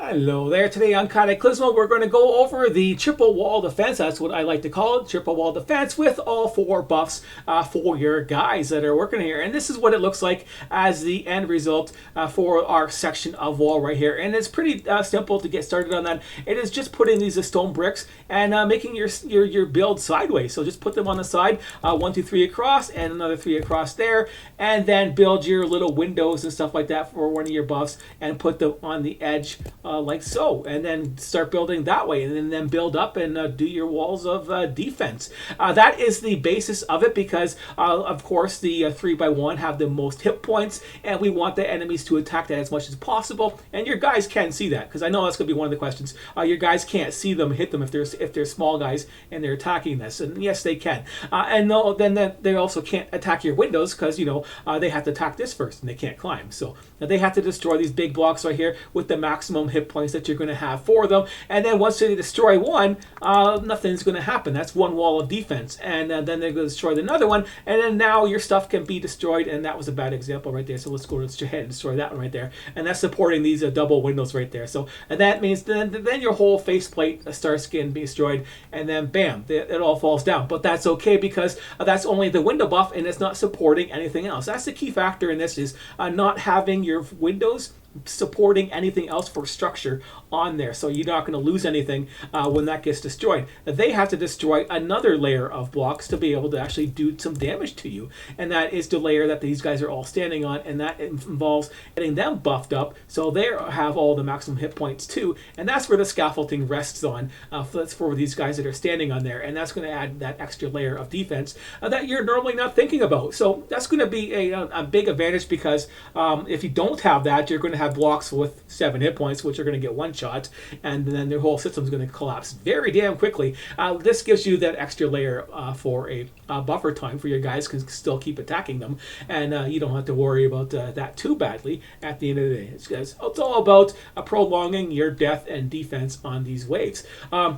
Hello there. Today on Cataclismo, we're going to go over the triple wall defense. That's what I like to call it, triple wall defense, with all four buffs for your guys that are working here. And this is what it looks like as the end result for our section of wall right here. And it's pretty simple to get started on that. It is just putting these stone bricks and making your build sideways. So just put them on the side, 1, 2, 3 across, and another 3 across there, and then build your little windows and stuff like that for one of your buffs, and put them on the edge like so, and then start building that way, and then build up and do your walls of defense. That is the basis of it, because of course the 3x1 have the most hit points, and we want the enemies to attack that as much as possible. And your guys can see that, because I know that's going to be one of the questions. Your guys can't see them hit them if they're small guys and they're attacking this, and yes, they can. And no, then they also can't attack your windows, because they have to attack this first, and they can't climb. So they have to destroy these big blocks right here with the maximum hit points that you're going to have for them. And then once they destroy one, nothing's going to happen. That's one wall of defense. And then they're going to destroy another one, and then now your stuff can be destroyed. And that was a bad example right there. So let's go ahead and destroy that one right there. And that's supporting these double windows right there. So and that means then your whole faceplate starts getting destroyed, and then bam, it all falls down. But that's okay, because that's only the window buff, and it's not supporting anything else. That's the key factor in this, is not having your windows supporting anything else for structure on there, so you're not going to lose anything when that gets destroyed. They have to destroy another layer of blocks to be able to actually do some damage to you, and that is the layer that these guys are all standing on, and that involves getting them buffed up so they have all the maximum hit points too. And that's where the scaffolding rests on. That's for these guys that are standing on there, and that's going to add that extra layer of defense that you're normally not thinking about. So that's going to be a big advantage, because if you don't have that, you're going to have blocks with 7 hit points, which are going to get one shot, and then their whole system is going to collapse very damn quickly. This gives you that extra layer for a buffer time for your guys, can still keep attacking them, and you don't have to worry about that too badly at the end of the day. It's all about prolonging your death and defense on these waves.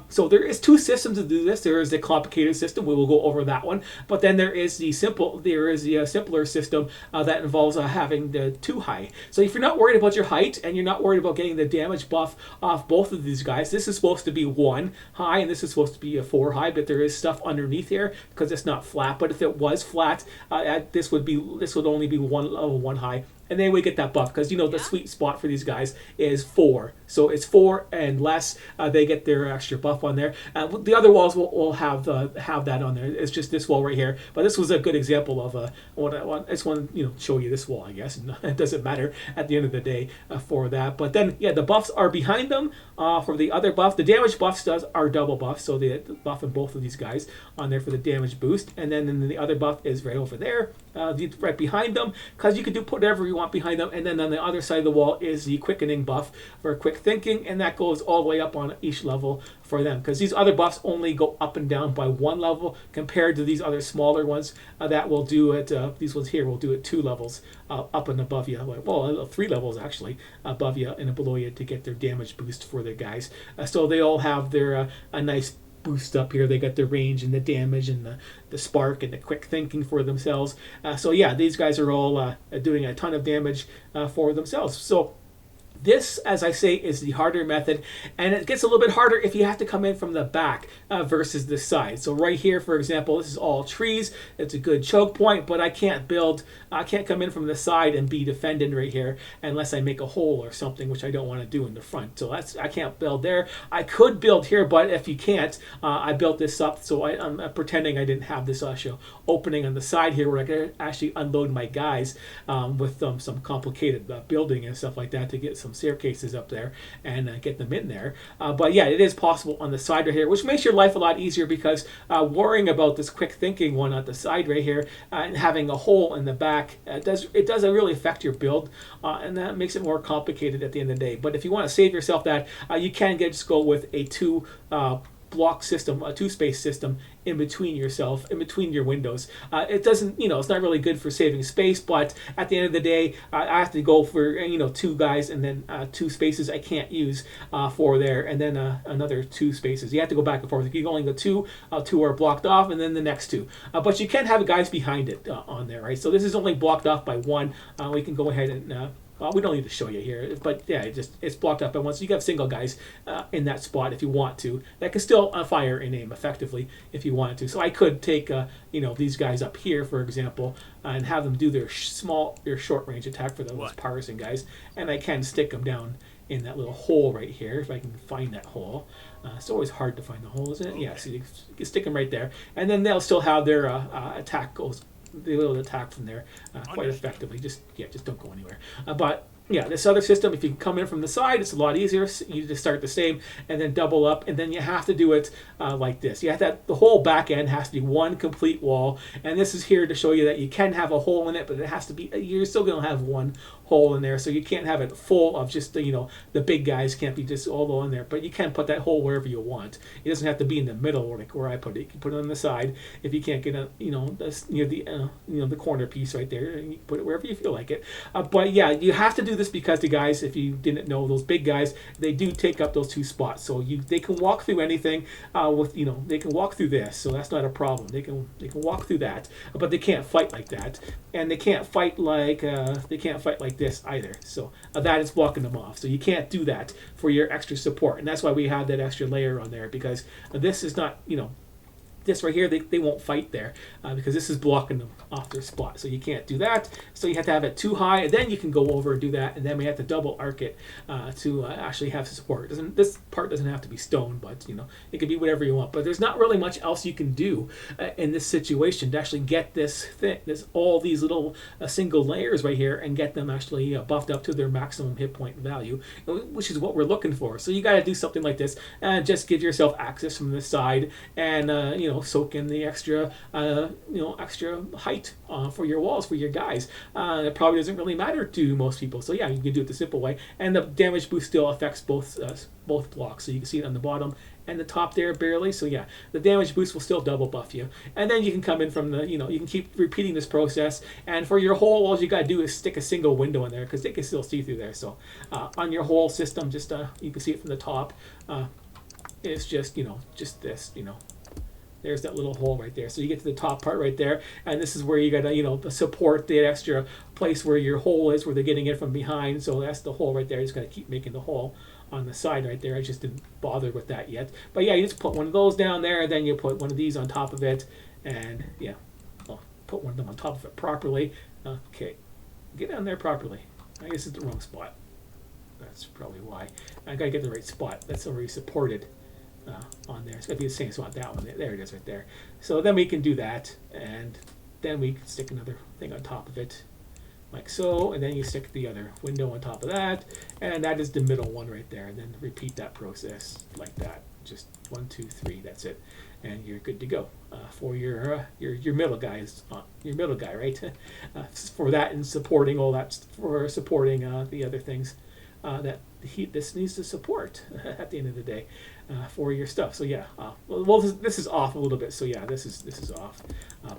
So there is 2 systems to do this. There is the complicated system. We will go over that one, but then there is the simpler system that involves having the 2 high. So if you're not worried about your height, and you're not worried about getting the damage buff off both of these guys, this is supposed to be 1 high, and this is supposed to be a 4 high, but there is stuff underneath here because it's not flat. But if it was flat, this would only be 1 high, and then we get that buff, because the sweet spot for these guys is 4. So it's 4 and less, they get their extra buff on there. The other walls will have that on there. It's just this wall right here. But this was a good example of what I want. I just want to show you this wall, I guess. It doesn't matter at the end of the day for that. But then, yeah, the buffs are behind them for the other buff. The damage buffs are double buff, so the buff in both of these guys on there for the damage boost. And then the other buff is right over there, right behind them, because you can put whatever you want behind them. And then on the other side of the wall is the quickening buff for quick thinking, and that goes all the way up on each level for them, because these other buffs only go up and down by 1 level compared to these other smaller ones that will do it. These ones here will do it 2 levels up and above you. Well, 3 levels actually above you and below you to get their damage boost for their guys. So they all have their a nice boost up here. They got the range and the damage and the spark and the quick thinking for themselves. So yeah, these guys are all doing a ton of damage for themselves. So this, as I say, is the harder method, and it gets a little bit harder if you have to come in from the back versus the side. So right here, for example, this is all trees. It's a good choke point, but I can't come in from the side and be defended right here unless I make a hole or something, which I don't want to do in the front. So I can't build there. I could build here, but if you can't, I built this up, so I'm pretending I didn't have this opening on the side here where I could actually unload my guys with some complicated building and stuff like that to get some staircases up there and get them in there. But yeah, it is possible on the side right here, which makes your life a lot easier, because worrying about this quick thinking one at the side right here and having a hole in the back, it doesn't really affect your build, and that makes it more complicated at the end of the day. But if you want to save yourself that, you can just go with a 2 block system, a 2-space system in between your windows. It doesn't, it's not really good for saving space, but at the end of the day, I have to go for 2 guys, and then 2 spaces I can't use for there, and then another 2 spaces. You have to go back and forth. You can only go 2 are blocked off, and then the next 2. But you can have guys behind it on there, right? So this is only blocked off by 1. We can go ahead and well, we don't need to show you here, but yeah, it's blocked up. And once you have single guys in that spot, if you want to, that can still fire and aim effectively if you wanted to. So I could take these guys up here, for example, and have them do their short range attack for those parsing guys, and I can stick them down in that little hole right here if I can find that hole. It's always hard to find the hole, isn't it? Okay. Yeah, so you can stick them right there, and then they'll still have their attack goes. They will attack from there quite effectively. Just don't go anywhere. But yeah, this other system, if you come in from the side, it's a lot easier. You just start the same and then double up, and then you have to do it like this. You have that the whole back end has to be one complete wall, and this is here to show you that you can have a hole in it, but it has to be. You're still going to have one hole in there, so you can't have it full of just the big guys can't be just all in there, but you can put that hole wherever you want. It doesn't have to be in the middle like where I put it. You can put it on the side if you can't get near the the corner piece right there, and you can put it wherever you feel like it. But yeah, you have to do this because the guys, if you didn't know, those big guys, they do take up those 2 spots, so they can walk through anything with they can walk through this, so that's not a problem. They can walk through that, but they can't fight like that, and they can't fight like this either. So that is blocking them off. So you can't do that for your extra support, and that's why we have that extra layer on there, because this is not this right here, they won't fight there because this is blocking them off their spot. So you can't do that. So you have to have it too high, and then you can go over and do that, and then we have to double arc it to actually have support. This part doesn't have to be stone, but it can be whatever you want. But there's not really much else you can do in this situation to actually get this all these little single layers right here and get them actually buffed up to their maximum hit point value, which is what we're looking for. So you got to do something like this and just give yourself access from the side, and soak in the extra extra height for your walls for your guys. It probably doesn't really matter to most people, so yeah, you can do it the simple way, and the damage boost still affects both blocks, so you can see it on the bottom and the top there barely. So yeah, the damage boost will still double buff you, and then you can come in from the you can keep repeating this process, and for your hole, all you got to do is stick a single window in there because they can still see through there. So on your whole system, just you can see it from the top, it's just just this there's that little hole right there. So you get to the top part right there, and this is where you gotta support the extra place where your hole is, where they're getting it from behind. So that's the hole right there. You just gotta keep making the hole on the side right there. I just didn't bother with that yet, but yeah, you just put one of those down there, and then you put one of these on top of it, and yeah, well, put one of them on top of it properly. Okay, get down there properly. I guess it's the wrong spot. That's probably why. I gotta get the right spot. That's already supported on there. It's going to be the same spot, that one. There it is right there. So then we can do that, and then we can stick another thing on top of it, like so, and then you stick the other window on top of that, and that is the middle one right there, and then repeat that process like that. Just 1, 2, 3, that's it, and you're good to go for your middle guys, your middle guy, right? For that and supporting all that, for supporting the other things that this needs to support at the end of the day for your stuff. So yeah, well this is off a little bit. So yeah, this is off,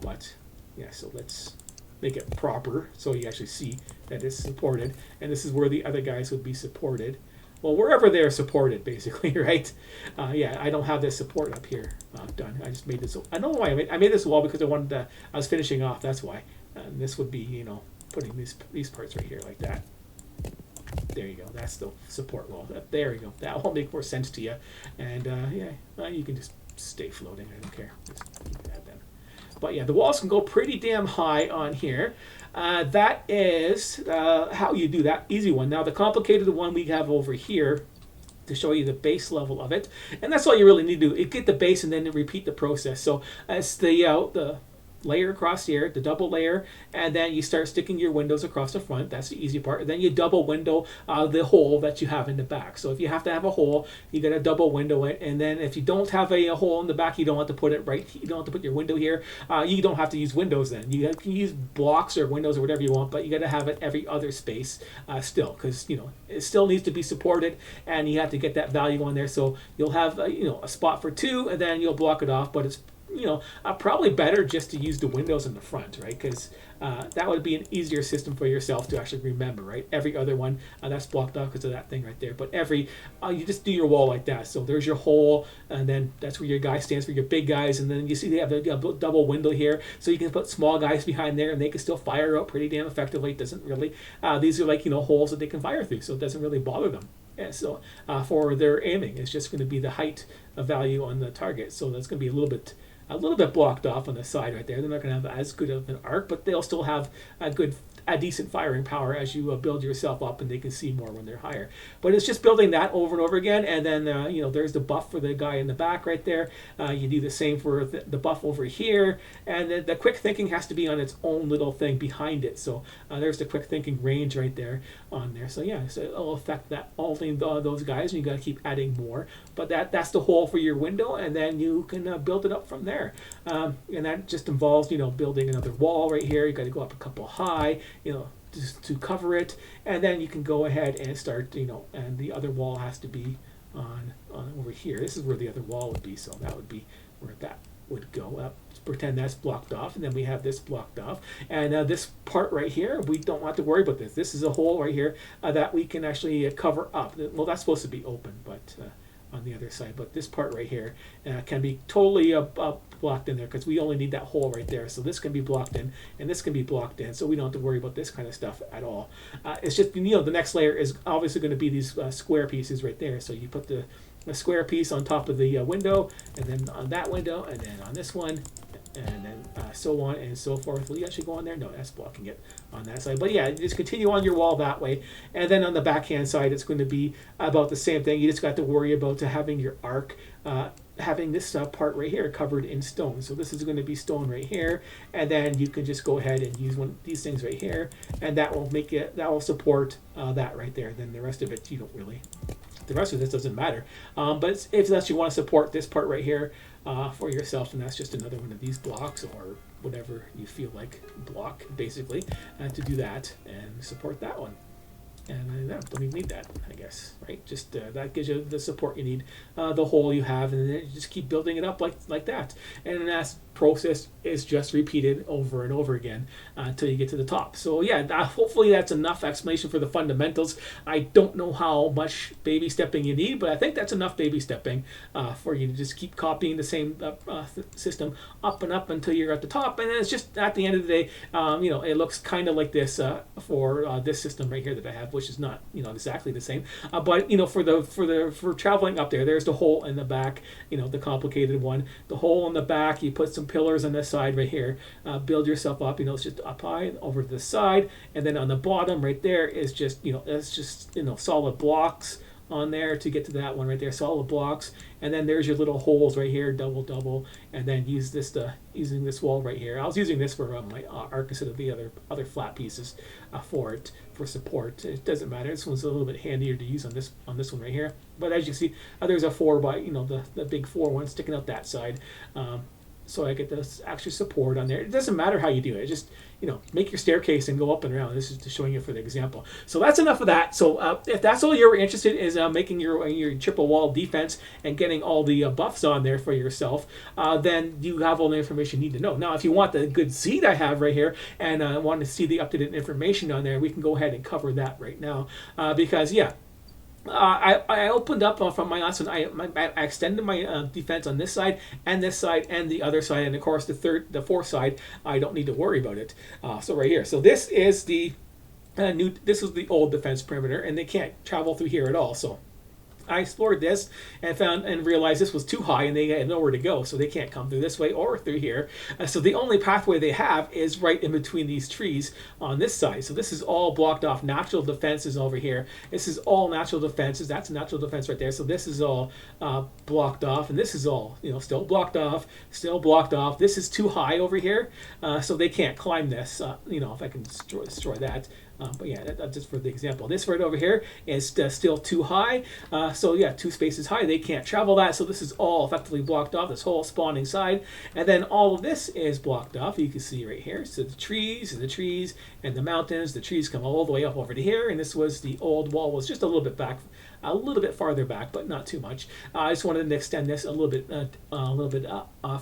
but yeah. So let's make it proper so you actually see that it's supported, and this is where the other guys would be supported. Well, wherever they're supported, basically, right? Yeah, I don't have this support up here done. I just made this. I don't know why I made this wall because I wanted to. I was finishing off. That's why. And this would be putting these parts right here like that. There you go. That's the support wall. There you go. That will make more sense to you. And yeah, you can just stay floating. I don't care. Just keep that then. But yeah, the walls can go pretty damn high on here. That is how you do that easy one. Now the complicated one we have over here to show you the base level of it, and that's all you really need to do. Get the base and then repeat the process. So it's the layer across here, the double layer, and then you start sticking your windows across the front. That's the easy part. And then you double window the hole that you have in the back. So if you have to have a hole, you got to double window it. And then if you don't have a hole in the back, you don't have to put it right. You don't have to put your window here. You don't have to use windows then. You can use blocks or windows or whatever you want, but you got to have it every other space still, because it still needs to be supported, and you have to get that value on there. So you'll have a spot for 2, and then you'll block it off, but it's probably better just to use the windows in the front, right? Because that would be an easier system for yourself to actually remember, right? Every other one that's blocked off because of that thing right there. But you just do your wall like that. So there's your hole, and then that's where your guy stands for your big guys. And then you see they have a double window here, so you can put small guys behind there, and they can still fire out pretty damn effectively. It doesn't really. These are like holes that they can fire through, so it doesn't really bother them. Yeah, so for their aiming, it's just going to be the height of value on the target. So that's going to be a little bit blocked off on the side right there. They're not going to have as good of an arc, but they'll still have a decent firing power as you build yourself up, and they can see more when they're higher. But it's just building that over and over again, and then there's the buff for the guy in the back right there. You do the same for the buff over here, and then the quick thinking has to be on its own little thing behind it. So there's the quick thinking range right there on there. So yeah, so it'll affect those guys, and you got to keep adding more. But that's the hole for your window, and then you can build it up from there. And that just involves building another wall right here. You got to go up a couple high, just to cover it, and then you can go ahead and start, and the other wall has to be on over here. This is where the other wall would be, so that would be where that would go up. Let's pretend that's blocked off, and then we have this blocked off, and this part right here, we don't have to worry about this. This is a hole right here that we can actually cover up. Well, that's supposed to be open, but on the other side, but this part right here can be totally blocked in there, because we only need that hole right there. So this can be blocked in, and this can be blocked in, so we don't have to worry about this kind of stuff at all. It's just the next layer is obviously going to be these square pieces right there. So you put the square piece on top of the window, and then on that window, and then on this one, and then so on and so forth. Will you actually go on there? No, that's blocking it on that side. But yeah, just continue on your wall that way. And then on the backhand side, it's going to be about the same thing. You just got to worry about having your arc, having this part right here covered in stone. So this is going to be stone right here, and then you can just go ahead and use one of these things right here, and that will support that right there. Then the rest of it, you don't really. The rest of this doesn't matter. But if that's you want to support this part right here for yourself, and that's just another one of these blocks or whatever you feel like block, basically, to do that and support that one. And don't even need that, I guess, right? Just that gives you the support you need, the hole you have, and then you just keep building it up like that. And that process is just repeated over and over again until you get to the top. So yeah, hopefully that's enough explanation for the fundamentals. I don't know how much baby stepping you need, but I think that's enough baby stepping for you to just keep copying the same system up and up until you're at the top. And then it's just at the end of the day, it looks kind of like this for this system right here that I have, which is not exactly the same. But for traveling up there, there's the hole in the back, the complicated one. The hole in the back, you put some pillars on the side right here, build yourself up. It's just up high over to the side, and then on the bottom right there is just that's just solid blocks on there to get to that one right there, solid blocks. And then there's your little holes right here, double, and then using this wall right here. I was using this for my arc instead of the other flat pieces for support. It doesn't matter. This one's a little bit handier to use on this one right here. But as you see, there's a 4 by the big 4 one sticking out that side. So I get this extra support on there. It doesn't matter how you do it. Just make your staircase and go up and around. This is just showing you for the example. So that's enough of that. So if that's all you're interested in is making your triple wall defense and getting all the buffs on there for yourself, then you have all the information you need to know. Now, if you want the good seed I have right here and want to see the up-to-date information on there, we can go ahead and cover that right now because yeah. I opened up from my last one. I extended my defense on this side, and the other side, and of course the fourth side. I don't need to worry about it. So right here. So this is the This is the old defense perimeter, and they can't travel through here at all. So I explored this and realized this was too high, and they had nowhere to go, so they can't come through this way or through here. So the only pathway they have is right in between these trees on this side. So this is all blocked off. Natural defenses over here. This is all natural defenses. That's a natural defense right there. So this is all blocked off, and this is all still blocked off, still blocked off. This is too high over here, so they can't climb this. If I can destroy that. But yeah, that's just for the example. This right over here is still too high. So yeah, 2 spaces high. They can't travel that. So this is all effectively blocked off, this whole spawning side. And then all of this is blocked off. You can see right here. So the trees and the mountains. The trees come all the way up over to here. And this was the old wall was just a little bit back a little bit farther back, but not too much. I just wanted to extend this a little bit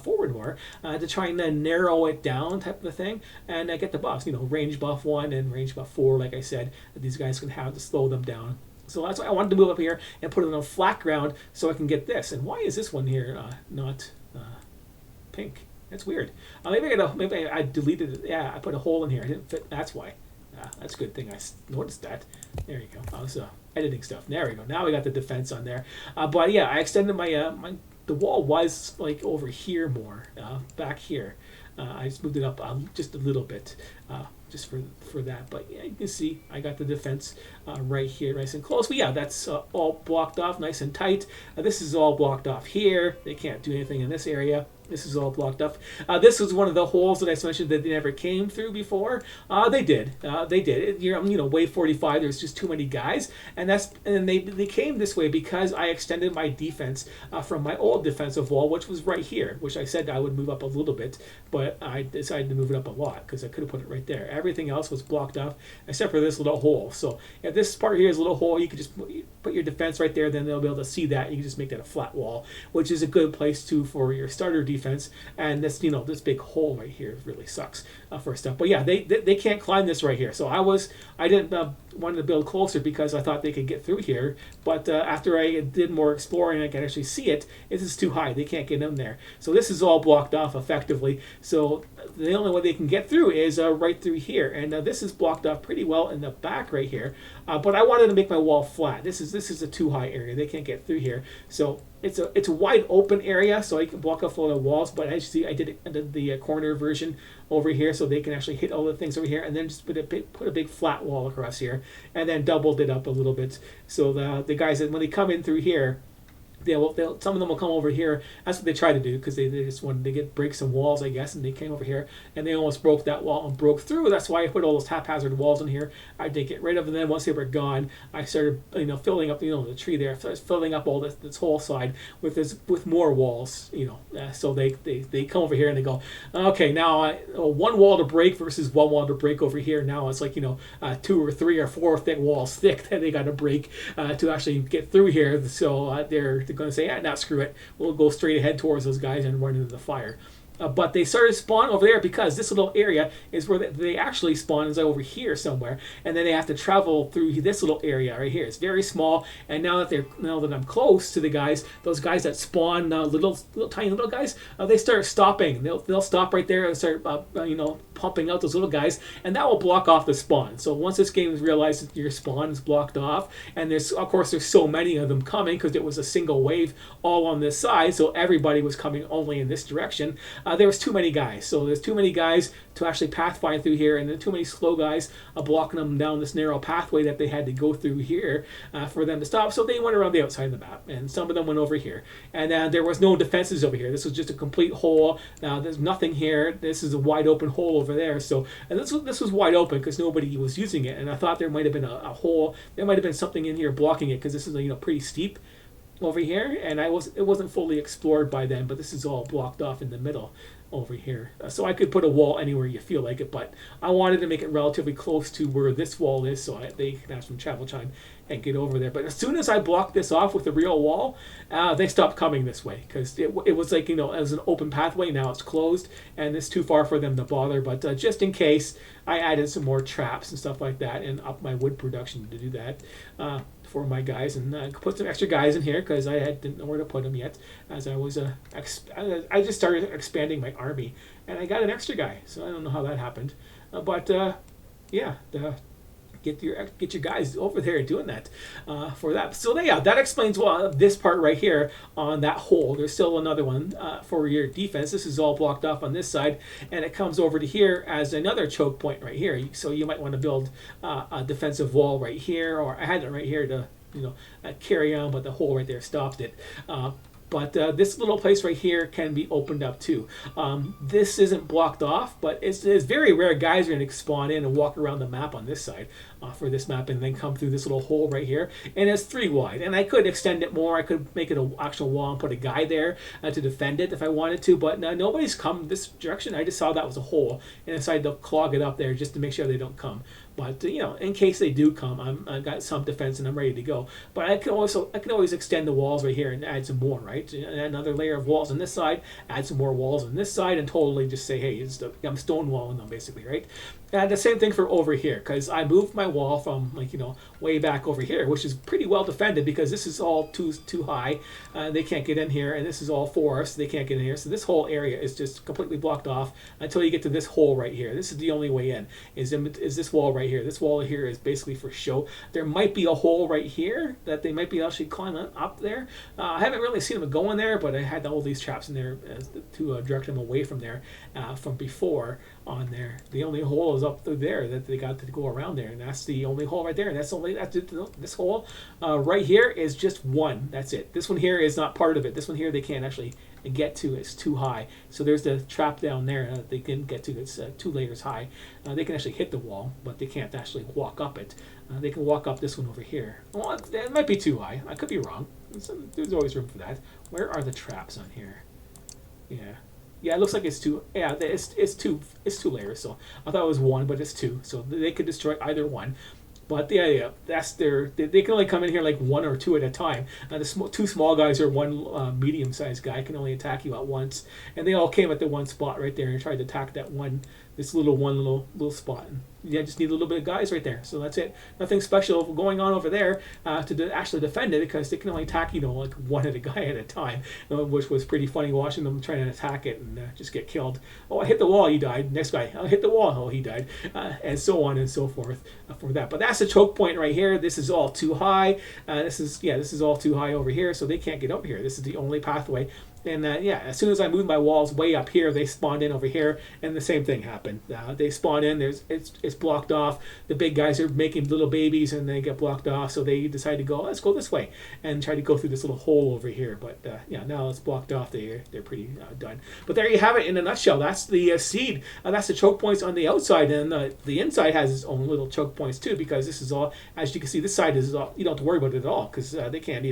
forward more to try and then narrow it down, type of a thing, and get the buffs. Range buff 1 and range buff 4, like I said, that these guys can have to slow them down. So that's why I wanted to move up here and put it on flat ground so I can get this. And why is this one here not pink? That's weird. Maybe I deleted it. Yeah, I put a hole in here. I didn't fit. That's why. That's a good thing I noticed that. There you go. I was editing stuff. There we go. Now we got the defense on there. But yeah, I extended the wall was like over here more, back here. I just moved it up just a little bit, just for that. But yeah, you can see I got the defense right here, nice and close. But yeah, that's all blocked off, nice and tight. This is all blocked off here. They can't do anything in this area. This is all blocked up. This was one of the holes that I mentioned that they never came through before. They did. They did. Wave 45. There's just too many guys, and they came this way because I extended my defense from my old defensive wall, which was right here, which I said I would move up a little bit, but I decided to move it up a lot because I could have put it right there. Everything else was blocked off except for this little hole. So if this part here is a little hole, you could just put your defense right there. Then they'll be able to see that. You can just make that a flat wall, which is a good place for your starter defense. And this this big hole right here really sucks for stuff. But yeah, they can't climb this right here. So I didn't wanted to build closer because I thought they could get through here. But after I did more exploring, I can actually see it. This is too high. They can't get in there. So this is all blocked off effectively. So the only way they can get through is right through here. And this is blocked off pretty well in the back right here. But I wanted to make my wall flat. This is a too high area. They can't get through here. So it's a wide open area, so I can block off all the walls. But as you see, I did the corner version over here, so they can actually hit all the things over here, and then just put a big flat wall across here, and then doubled it up a little bit. So the guys that when they come in through here, some of them will come over here. That's what they try to do because they just wanted to break some walls, I guess, and they came over here and they almost broke that wall and broke through. That's why I put all those haphazard walls in here. I did get rid of them. Then once they were gone, I started filling up the tree there. So I was filling up all this whole side with more walls. So they come over here and they go, okay, now one wall to break versus one wall to break over here. Now it's like 2 or 3 or 4 thick walls thick that they got to break to actually get through here. So they're going to say, now screw it. We'll go straight ahead towards those guys and run into the fire. But they started to spawn over there because this little area is where they actually spawn is over here somewhere, and then they have to travel through this little area right here. It's very small, and now that I'm close to the guys, those guys that spawn little tiny little guys, they start stopping. They'll stop right there and start pumping out those little guys, and that will block off the spawn. So once this game realizes that your spawn is blocked off, and there's so many of them coming because it was a single wave all on this side, so everybody was coming only in this direction. There was too many guys. So there's too many guys to actually pathfind through here, and then too many slow guys blocking them down this narrow pathway that they had to go through here for them to stop. So they went around the outside of the map, and some of them went over here. And there was no defenses over here. This was just a complete hole. Now there's nothing here. This is a wide open hole over there. So and this was wide open because nobody was using it. And I thought there might have been a hole. There might have been something in here blocking it because this is pretty steep over here, and it wasn't fully explored by then, but this is all blocked off in the middle over here. So I could put a wall anywhere you feel like it, but I wanted to make it relatively close to where this wall is so they can have some travel time and get over there. But as soon as I blocked this off with the real wall, they stopped coming this way because it was like, it was an open pathway. Now it's closed and it's too far for them to bother. But just in case, I added some more traps and stuff like that and up my wood production to do that for my guys, and put some extra guys in here because I didn't know where to put them yet. As I was, I just started expanding my army, and I got an extra guy. So I don't know how that happened, but yeah, get your guys over there doing that for that. So yeah, that explains this part right here on that hole. There's still another one for your defense. This is all blocked off on this side, and it comes over to here as another choke point right here. So you might want to build a defensive wall right here, or I had it right here to carry on, but the hole right there stopped it. But this little place right here can be opened up too. This isn't blocked off, but it's very rare guys are going to spawn in and walk around the map on this side for this map and then come through this little hole right here. And it's 3 wide. And I could extend it more. I could make it an actual wall and put a guy there to defend it if I wanted to. But nobody's come this direction. I just saw that was a hole and decided to clog it up there just to make sure they don't come. But you know, in case they do come, I've got some defense and I'm ready to go. But I can always extend the walls right here and add some more, right? And another layer of walls on this side, add some more walls on this side, and totally just say, hey, I'm stonewalling them basically, right? And the same thing for over here, because I moved my wall from, like, you know, way back over here, which is pretty well defended because this is all too high. They can't get in here, and this is all forest. They can't get in here. So this whole area is just completely blocked off until you get to this hole right here. This is the only way in, is this wall right here. This wall here is basically for show. There might be a hole right here that they might be actually climbing up there. I haven't really seen them go in there, but I had all these traps in there to direct them away from there from before on there. The only hole is up through there that they got to go around there, and that's the only hole right there. And that's this hole right here is just one. That's it. This one here is not part of it. This one here they can't actually get to. It's too high. So there's the trap down there that they can get to. That's 2 layers high. They can actually hit the wall, but they can't actually walk up it. They can walk up this one over here. Well, it might be too high. I could be wrong. There's always room for that. Where are the traps on here? Yeah. Yeah, it looks like it's 2. Yeah, it's 2 layers. So I thought it was 1, but it's 2. So they could destroy either one. But yeah, that's they can only come in here like 1 or 2 at a time. The 2 small guys or 1 medium-sized guy can only attack you at once. And they all came at the one spot right there and tried to attack that this little spot. And yeah, just need a little bit of guys right there. So that's it. Nothing special going on over there to actually defend it, because they can only attack, you know, like 1 at a guy at a time, which was pretty funny watching them trying to attack it and just get killed. Oh, I hit the wall, he died. Next guy, I hit the wall, oh, he died, and so on and so forth for that. But that's the choke point right here. This is all too high. This is all too high over here, so they can't get up here. This is the only pathway. And yeah, as soon as I moved my walls way up here, they spawned in over here, and the same thing happened. They spawn in. It's blocked off. The big guys are making little babies, and they get blocked off. So they decide to go, let's go this way, and try to go through this little hole over here. But yeah, now it's blocked off. They're pretty done. But there you have it in a nutshell. That's the seed. That's the choke points on the outside, and the inside has its own little choke points too, because this is all, as you can see, this side is all, you don't have to worry about it at all, because they can't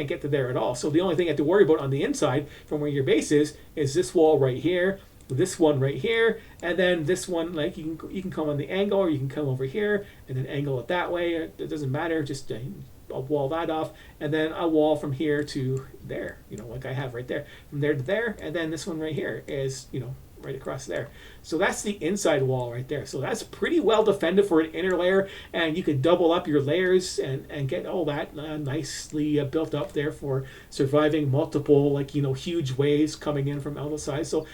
get to there at all. So the only thing you have to worry about on the inside from where your base is this wall right here, this one right here, and then this one. Like you can come on the angle, or you can come over here and then angle it that way. It doesn't matter. Just I'll wall that off, and then a wall from here to there. You know, like I have right there, from there to there, and then this one right here is, you know, right across there. So that's the inside wall right there. So that's pretty well defended for an inner layer, and you could double up your layers and get all that nicely built up there for surviving multiple, like, you know, huge waves coming in from outside. So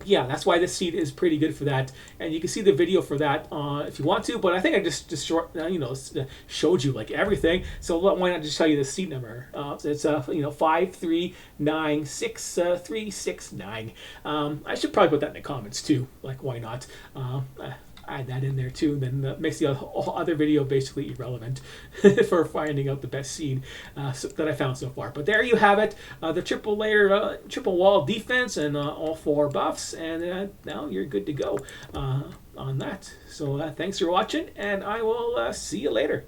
yeah, that's why this seed is pretty good for that, and you can see the video for that if you want to. But I think I just short, showed you like everything. So why not just tell you the seed number? It's 5396369. I should probably put that in the comments too. Like, why not? Add that in there too, then makes the other video basically irrelevant for finding out the best seed that I found so far. But there you have it, the triple layer, triple wall defense, and all 4 buffs, and now you're good to go on that. So thanks for watching, and I will see you later.